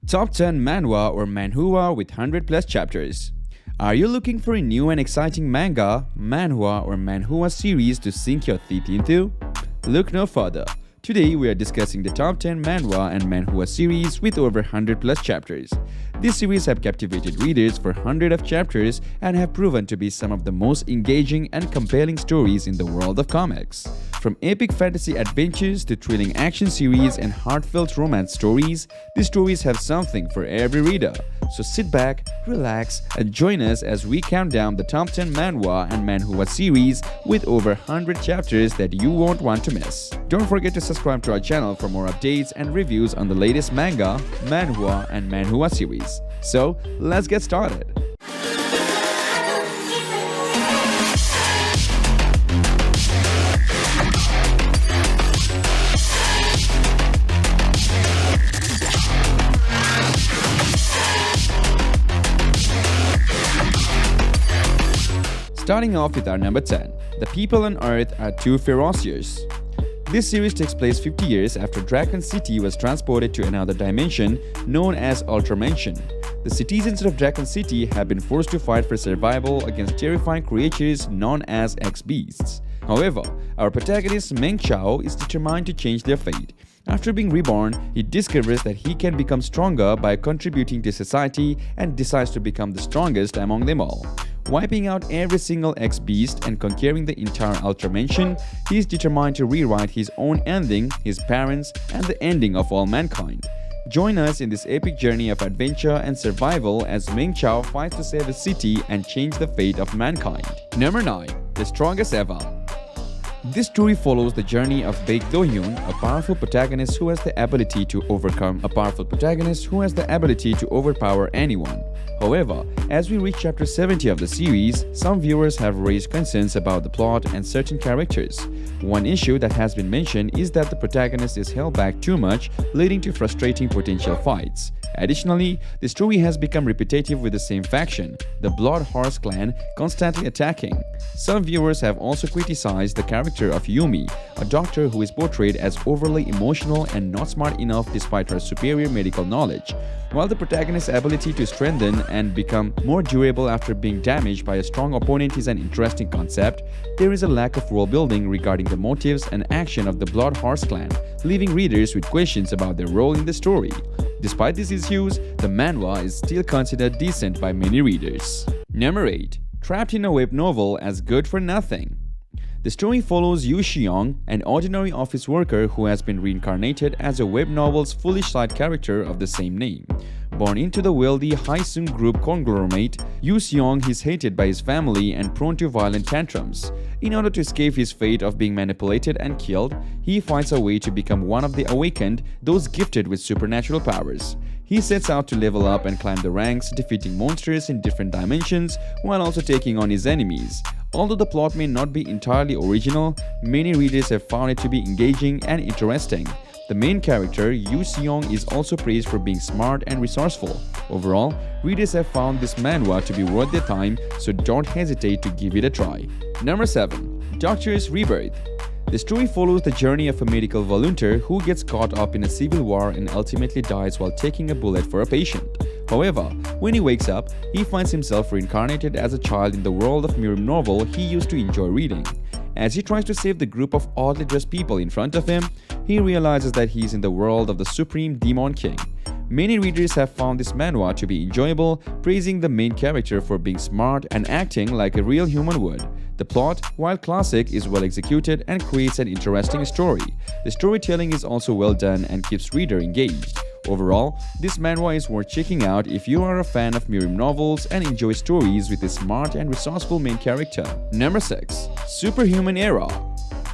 Top 10 Manhwa or Manhua with 100 plus chapters. Are you looking for a new and exciting manga, manhwa or manhua series to sink your teeth into? Look no further. Today we are discussing the top 10 manhwa and manhua series with over 100 plus chapters. These series have captivated readers for hundreds of chapters and have proven to be some of the most engaging and compelling stories in the world of comics. From epic fantasy adventures to thrilling action series and heartfelt romance stories, these stories have something for every reader. So sit back, relax, and join us as we count down the top 10 manhwa and manhua series with over 100 chapters that you won't want to miss. Don't forget to subscribe to our channel for more updates and reviews on the latest manga, manhwa, and manhua series. So, let's get started. Starting off with our number 10, The People on Earth Are Too Ferocious. This series takes place 50 years after Dragon City was transported to another dimension known as Ultramension. The citizens of Dragon City have been forced to fight for survival against terrifying creatures known as X-Beasts. However, our protagonist Meng Chao is determined to change their fate. After being reborn, he discovers that he can become stronger by contributing to society and decides to become the strongest among them all. Wiping out every single X-Beast and conquering the entire Ultramension, he is determined to rewrite his own ending, his parents, and the ending of all mankind. Join us in this epic journey of adventure and survival as Meng Chao fights to save the city and change the fate of mankind. Number 9. The Strongest Ever. This story follows the journey of Baek Do-hyun, a powerful protagonist who has the ability to overpower anyone. However, as we reach chapter 70 of the series, some viewers have raised concerns about the plot and certain characters. One issue that has been mentioned is that the protagonist is held back too much, leading to frustrating potential fights. Additionally, the story has become repetitive with the same faction, the Blood Horse clan, constantly attacking. Some viewers have also criticized the character of Yumi, a doctor who is portrayed as overly emotional and not smart enough despite her superior medical knowledge. While the protagonist's ability to strengthen and become more durable after being damaged by a strong opponent is an interesting concept, there is a lack of world building regarding the motives and action of the Blood Horse clan, leaving readers with questions about their role in the story. Despite these issues, the manhwa is still considered decent by many readers. Number 8. Trapped in a web novel as good for nothing. The story follows Yu Xiong, an ordinary office worker who has been reincarnated as a web novel's foolish side character of the same name. Born into the wealthy Haisung Group conglomerate, Yu Xiong is hated by his family and prone to violent tantrums. In order to escape his fate of being manipulated and killed, he finds a way to become one of the awakened, those gifted with supernatural powers. He sets out to level up and climb the ranks, defeating monsters in different dimensions while also taking on his enemies. Although the plot may not be entirely original, many readers have found it to be engaging and interesting. The main character, Yu Xiong, is also praised for being smart and resourceful. Overall, readers have found this manhwa to be worth their time, so don't hesitate to give it a try. Number 7. Doctor's Rebirth. The story follows the journey of a medical volunteer who gets caught up in a civil war and ultimately dies while taking a bullet for a patient. However, when he wakes up, he finds himself reincarnated as a child in the world of Mirim novel he used to enjoy reading. As he tries to save the group of oddly dressed people in front of him, he realizes that he is in the world of the Supreme Demon King. Many readers have found this manhwa to be enjoyable, praising the main character for being smart and acting like a real human would. The plot, while classic, is well executed and creates an interesting story. The storytelling is also well done and keeps reader engaged. Overall, this manhwa is worth checking out if you are a fan of Mirim novels and enjoy stories with a smart and resourceful main character. Number 6. Superhuman Era.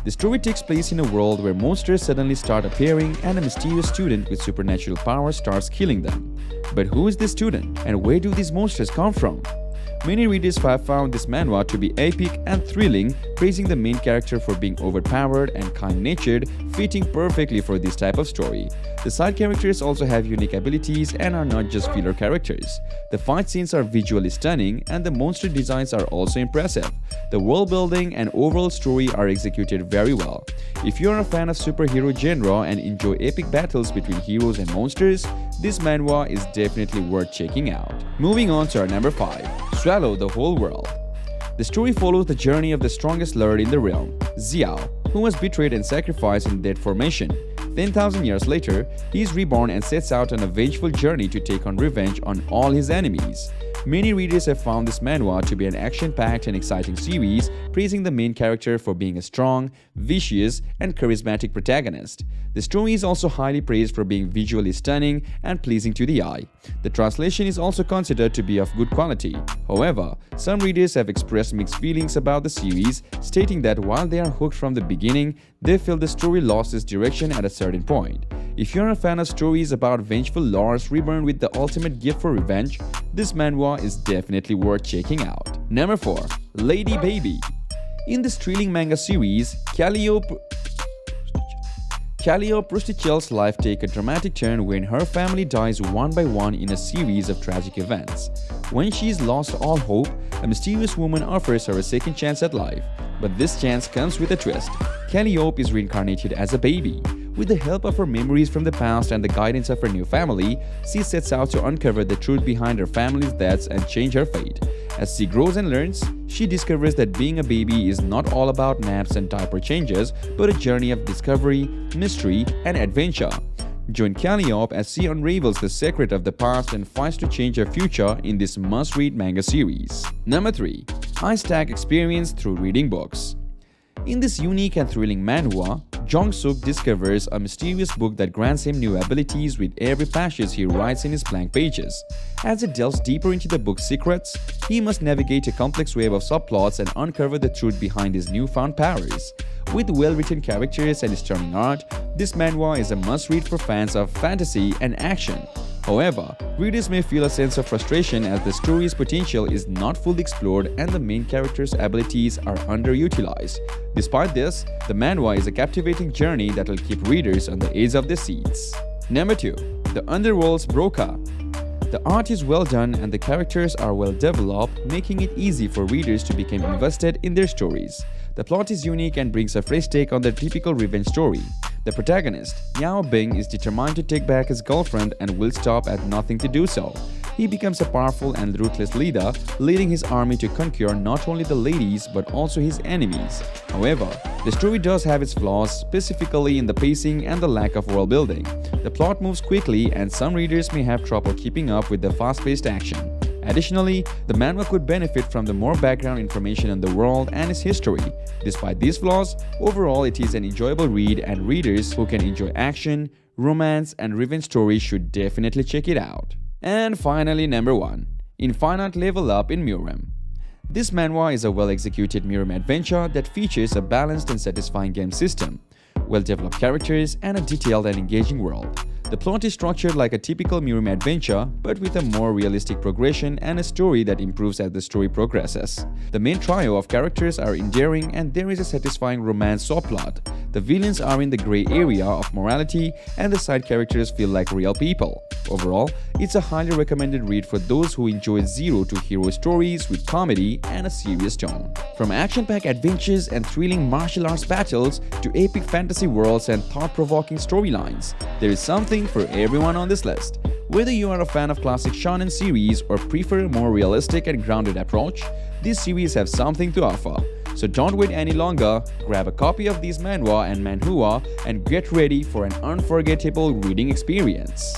The story takes place in a world where monsters suddenly start appearing and a mysterious student with supernatural powers starts killing them. But who is this student and where do these monsters come from? Many readers have found this manhwa to be epic and thrilling, praising the main character for being overpowered and kind-natured, fitting perfectly for this type of story. The side characters also have unique abilities and are not just filler characters. The fight scenes are visually stunning and the monster designs are also impressive. The world building and overall story are executed very well. If you are a fan of superhero genre and enjoy epic battles between heroes and monsters, this manhwa is definitely worth checking out. Moving on to our number 5, Swallow the Whole World. The story follows the journey of the strongest lord in the realm, Xiao, who was betrayed and sacrificed in dead formation. 10,000 years later, he is reborn and sets out on a vengeful journey to take on revenge on all his enemies. Many readers have found this manhwa to be an action-packed and exciting series, praising the main character for being a strong, vicious, and charismatic protagonist. The story is also highly praised for being visually stunning and pleasing to the eye. The translation is also considered to be of good quality. However, some readers have expressed mixed feelings about the series, stating that while they are hooked from the beginning, they feel the story lost its direction at a certain point. If you're a fan of stories about vengeful lords reborn with the ultimate gift for revenge, this manhwa is definitely worth checking out. Number 4. Lady Baby. In this thrilling manga series, Calliope Rustichel's life takes a dramatic turn when her family dies one by one in a series of tragic events. When she's lost all hope, a mysterious woman offers her a second chance at life. But this chance comes with a twist. Calliope is reincarnated as a baby. With the help of her memories from the past and the guidance of her new family, she sets out to uncover the truth behind her family's deaths and change her fate. As she grows and learns, she discovers that being a baby is not all about naps and diaper changes, but a journey of discovery, mystery, and adventure. Join Calliope as she unravels the secret of the past and fights to change her future in this must-read manga series. Number 3. Istag experience through reading books. In this unique and thrilling manhwa, Jong-suk discovers a mysterious book that grants him new abilities with every passage he writes in his blank pages. As he delves deeper into the book's secrets, he must navigate a complex web of subplots and uncover the truth behind his newfound powers. With well-written characters and stunning art, this manhwa is a must-read for fans of fantasy and action. However, readers may feel a sense of frustration as the story's potential is not fully explored and the main character's abilities are underutilized. Despite this, the manhwa is a captivating journey that will keep readers on the edge of their seats. Number 2. The Underworld's Broca. The art is well done and the characters are well developed, making it easy for readers to become invested in their stories. The plot is unique and brings a fresh take on the typical revenge story. The protagonist, Yao Bing, is determined to take back his girlfriend and will stop at nothing to do so. He becomes a powerful and ruthless leader, leading his army to conquer not only the ladies but also his enemies. However, the story does have its flaws, specifically in the pacing and the lack of world building. The plot moves quickly and some readers may have trouble keeping up with the fast-paced action. Additionally, the manhwa could benefit from the more background information on the world and its history. Despite these flaws, overall it is an enjoyable read and readers who can enjoy action, romance, and revenge stories should definitely check it out. And finally, number 1. Infinite Level Up in Murem. This manhwa is a well-executed Murem adventure that features a balanced and satisfying game system, well-developed characters, and a detailed and engaging world. The plot is structured like a typical Murem adventure, but with a more realistic progression and a story that improves as the story progresses. The main trio of characters are endearing and there is a satisfying romance subplot. The villains are in the grey area of morality and the side characters feel like real people. Overall, it's a highly recommended read for those who enjoy zero-to-hero stories with comedy and a serious tone. From action-packed adventures and thrilling martial arts battles to epic fantasy worlds and thought-provoking storylines, there is something for everyone on this list. Whether you are a fan of classic shonen series or prefer a more realistic and grounded approach, these series have something to offer. So don't wait any longer, grab a copy of these manhwa and manhua and get ready for an unforgettable reading experience.